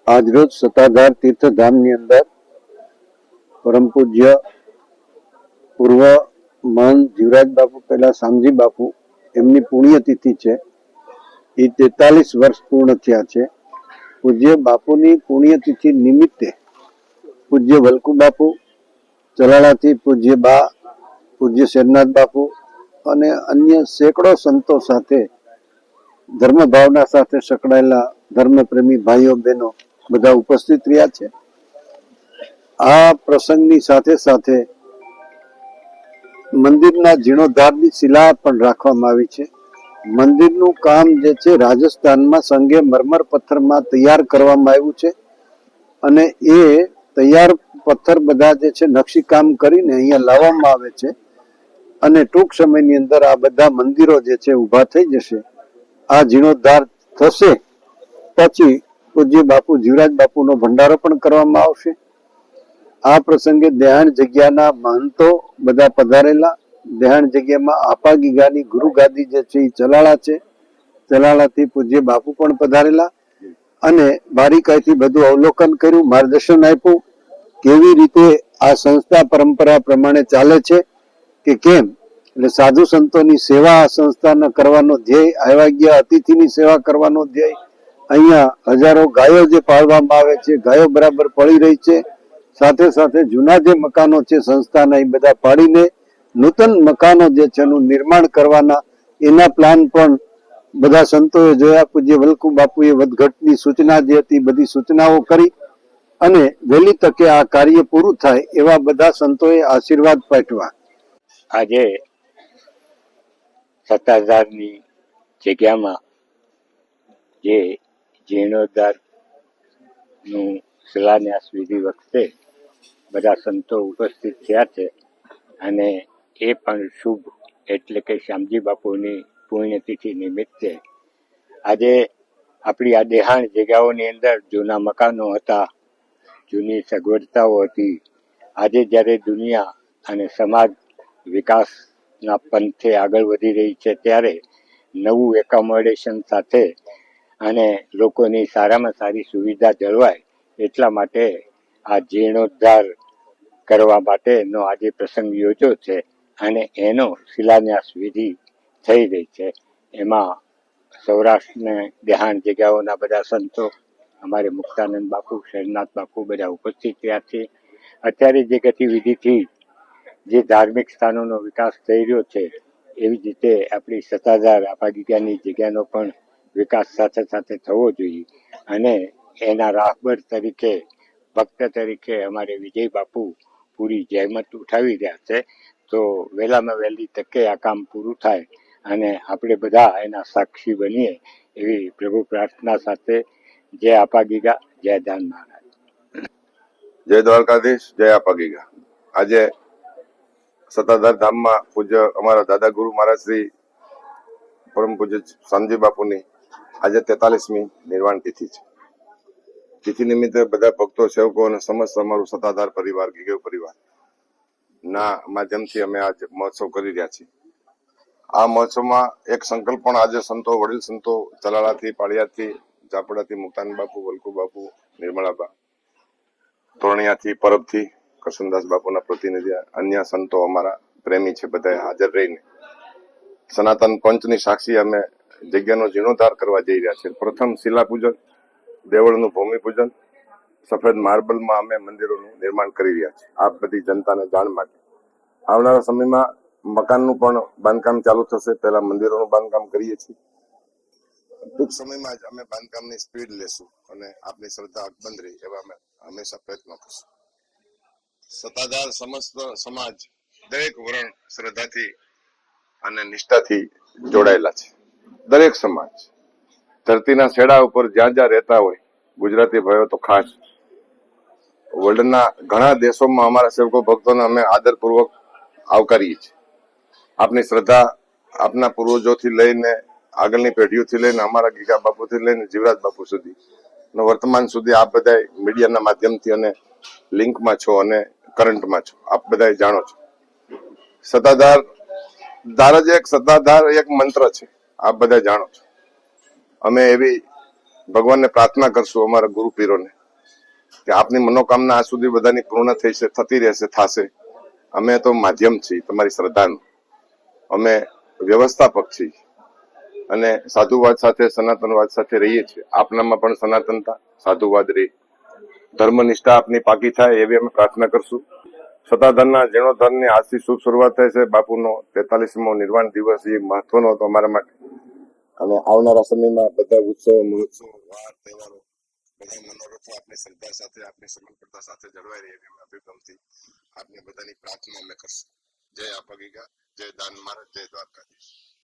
આજરોજ સત્તાધાર તીર્થધામની અંદર પરમ પૂજ્ય પૂર્વ મહંત જીવરાજ બાપુ પહેલા શામજી બાપુ એમની પુણ્યતિથિ છે. એ 43 વર્ષ પૂર્ણ થયા છે. પૂજ્ય બાપુની પુણ્યતિથિ નિમિત્તે પૂજ્ય વલ્કુ બાપુ, ચલાળાથી પૂજ્ય બા, પૂજ્ય શેરનાથ બાપુ અને અન્ય સેંકડો સંતો સાથે ધર્મ ભાવના સાથે સંકળાયેલા ધર્મપ્રેમી ભાઈઓ બહેનો બધા ઉપસ્થિત રહ્યા છે. આ પ્રસંગની સાથે સાથે મંદિરના જીર્ણોદ્ધારની શિલા પણ રાખવામાં આવી છે. મંદિરનું કામ જે છે રાજસ્થાનમાં સંગે મરમર પથ્થરમાં તૈયાર કરવામાં આવ્યું છે અને એ તૈયાર પથ્થર બધા જે છે નકશીકામ કરીને અહીંયા લાવવામાં આવે છે અને ટૂંક સમયની અંદર આ બધા મંદિરો જે છે ઊભા થઈ જશે. આ જીર્ણોદ્ધાર થશે પછી પૂજ્ય બાપુ જીવરાજ બાપુનો ભંડારો પણ કરવામાં આવશે. આ પ્રસંગે દેહાણ જગ્યાના મહંતો બધા પધારેલા. દેહાણ જગ્યામાં આપા ગીગાની ગુરુ ગાદી જે છે એ ચલાળા છે. ચલાળાથી પૂજ્ય બાપુ પણ પધારેલા અને બારીકાઈથી બધું અવલોકન કર્યું, માર્ગદર્શન આપ્યું કેવી રીતે આ સંસ્થા પરંપરા પ્રમાણે ચાલે છે કે કેમ. એટલે સાધુ સંતોની સેવા આ સંસ્થાને કરવાનો ધ્યેય, આવ્યા ગયા અતિથિની સેવા કરવાનો ધ્યેય. અહીંયા હજારો ગાયો જે પાળવામાં આવે છે, ગાયો બરાબર પળી રહી છે. સાથે સાથે જૂના જે મકાનો છે સંસ્થાના એ બધા પાડીને નૂતન મકાનો જે છે એનું નિર્માણ કરવાના એના પ્લાન પણ બધા સંતોએ જોયા. પૂજ્ય વલ્કુ બાપુએ વધઘટની સૂચના જે હતી બધી સૂચનાઓ કરી અને વહેલી તકે આ કાર્ય પૂરું થાય એવા બધા સંતોએ આશીર્વાદ પાઠવ્યા. આજે સત્તાધારની જગ્યામાં જે જીર્ણોદ્ધારનું શિલાન્યાસ વિધિ વખતે બધા સંતો ઉપસ્થિત થયા છે અને એ પણ શુભ એટલે કે શ્યામજી બાપુની પુણ્યતિથિ નિમિત્તે આજે આપણી આ દેહાણ જગ્યાઓની અંદર જૂના મકાનો હતા, જૂની સગવડતાઓ હતી. આજે જ્યારે દુનિયા અને સમાજ વિકાસના પંથે આગળ વધી રહી છે ત્યારે નવું એકોમોડેશન સાથે અને લોકોની સારામાં સારી સુવિધા જળવાય એટલા માટે આ જીર્ણોદ્ધાર કરવા માટેનો આજે પ્રસંગ યોજ્યો છે અને એનો શિલાન્યાસ વિધિ થઈ રહી છે. એમાં સૌરાષ્ટ્રના દેહાણ જગ્યાઓના બધા સંતો, અમારે મુક્તાનંદ બાપુ, શેરનાથ બાપુ બધા ઉપસ્થિત રહ્યા છે. અત્યારે જે ગતિવિધિથી જે ધાર્મિક સ્થાનોનો વિકાસ થઈ રહ્યો છે એવી જ રીતે આપણી સત્તાધાર આપા ગીગાની જગ્યાનો પણ વિકાસ સાથે સાથે થવો જોઈએ અને એના રાહબર તરીકે, ભક્ત તરીકે અમારે વિજય બાપુ પૂરી જહેમત ઉઠાવી રહ્યા છે. તો વહેલામાં વહેલી તકે આ કામ પૂરું થાય અને આપણે બધા એના સાક્ષી બનીએ એવી પ્રભુ પ્રાર્થના સાથે જય આપા ગીગા, જય દાન મહારાજ. જય દ્વારકાધીશ, જય આપા ગીગા. આજે સત્તાધાર ધામમાં પૂજ્ય અમારા દાદા ગુરુ મહારાજ શ્રી પરમ પૂજ્ય શામજી બાપુની આજે 43મી નિર્વાણ તિથિ છે. તિથિ નિમિત્તે બધા ભક્તો, સેવકો અને સમસ્ત અમારું સત્તાધાર પરિવાર, ગીગેવ પરિવાર ના માધ્યમથી અમે આજ મહોત્સવ કરી રહ્યા છીએ. આ મહોત્સવમાં એક સંકલ્પ પણ આજે સંતો, વડીલ સંતો ચલાળાથી, પાળિયાદથી, ઝાપડાથી મુક્તાન બાપુ, વલ્કુ બાપુ, નિર્મળાબા, તોરણિયાથી, પરબથી કરશનદાસ બાપુના પ્રતિનિધિ, અન્ય સંતો અમારા પ્રેમી છે બધા હાજર રહીને સનાતન પંચની સાક્ષી અમે જગ્યાનો જીર્ણોદ્ધાર કરવા જઈ રહ્યા છીએ. પ્રથમ શિલા પૂજન, દેવળનું ભૂમિ પૂજન, સફેદ માર્બલમાં અમે મંદિરોનું નિર્માણ કરી રહ્યા છીએ. આ બધી જનતાને જાણ માટે આવનારા સમયમાં મકાનનું પણ બાંધકામ ચાલુ થશે. પહેલા મંદિરોનું બાંધકામ કરીએ છીએ. ટૂંક સમયમાં જ અમે બાંધકામની સ્પીડ લેશું અને આપની શ્રદ્ધા અકબંધ રહી એવા અમે હંમેશા પ્રયત્નો કરશું. સત્તાધાર સમસ્ત સમાજ દરેક વર્ણ શ્રદ્ધાથી અને નિષ્ઠાથી જોડાયેલા છે. દરેક સમાજ ધરતીના છેડા ઉપર જ્યાં જ્યાં રહેતા હોય, ગુજરાતી ભાઈઓ તો ખાસ, વર્લ્ડના ઘણા દેશોમાં અમારા સેવકો ભક્તોને અમે આદરપૂર્વક આવકારીએ છીએ. આપની શ્રદ્ધા આપના પૂર્વજોથી લઈને આગળની પેઢીઓથી લઈને અમારા ગીગા બાપુથી લઈને જીવરાજ બાપુ સુધી વર્તમાન સુધી આપ બધા મીડિયાના માધ્યમથી અને લિંકમાં છો અને કરંટમાં છો, આપ બધા જાણો છો. સત્તાધાર એક સત્તાધાર એક મંત્ર છે, આપ બધા જાણો છો. અમે એવી ભગવાનને પ્રાર્થના કરશું અમારા ગુરુ પીરોને કે આપની મનોકામના આજ સુધી બધાની પૂર્ણ થતી રહેશે, થશે. અમે તો માધ્યમ છીએ તમારી શ્રદ્ધાનું, અમે વ્યવસ્થાપક છીએ અને સાધુવાદ સાથે સનાતનવાદ સાથે રહીએ છીએ. આપનામાં પણ સનાતનતા સાધુવાદ રહી, ધર્મનિષ્ઠા આપની પાકી થાય એવી અમે પ્રાર્થના કરશું. સત્તાધારના જીર્ણોદ્ધારની આજથી શુભ શરૂઆત થાય છે. બાપુનો 43મો નિર્વાણ દિવસ એ મહત્વનો હતો અમારા માટે અને આવનારા સમયમાં બધા ઉત્સવો, મહોત્સવો, વાર તહેવારો, બધા મનોરથો આપની શ્રદ્ધા સાથે, આપની સમર્પિતતા સાથે જળવાઈ રહે એવી અમે અભિગમથી આપની બધાની પ્રાર્થના અમે કરશું. જય આપા ગીગા, જય દાન મહારાજ, જય દ્વારકાધીશ.